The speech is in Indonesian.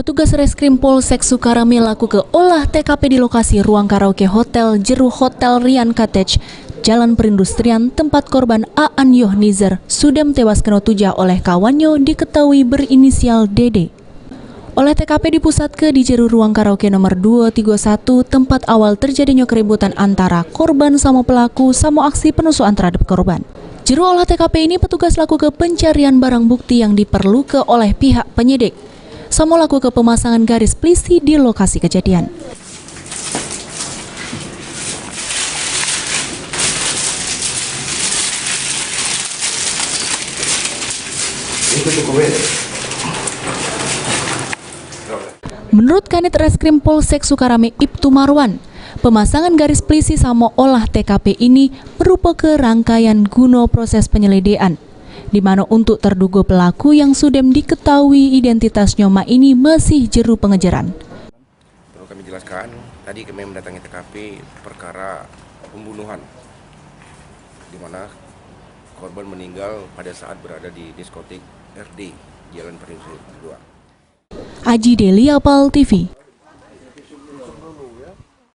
Petugas Reskrim Polsek Sukarame laku ke olah TKP di lokasi ruang karaoke hotel Jeru Hotel Rian Cottage, Jalan Perindustrian, tempat korban Aan Yohnizer Sudem tewas kena tujah oleh kawannya diketahui berinisial DD. Olah TKP dipusatkan di Jeru ruang karaoke nomor 231, tempat awal terjadinya keributan antara korban sama pelaku sama aksi penusukan terhadap korban. Jeru olah TKP ini petugas laku ke pencarian barang bukti yang diperlukan oleh pihak penyidik. Sama laku ke pemasangan garis polisi di lokasi kejadian. Menurut Kanit Reskrim Polsek Sukarame Ibtu Marwan, pemasangan garis polisi sama olah TKP ini merupakan rangkaian guna proses penyelidikan, di mana untuk terduga pelaku yang sudah diketahui identitasnya ini masih jeru pengejaran. Perlu kami jelaskan, tadi kami mendatangi TKP perkara pembunuhan, di mana korban meninggal pada saat berada di diskotik RD, Jalan Perindustrian 2. Aji Deli Apal TV.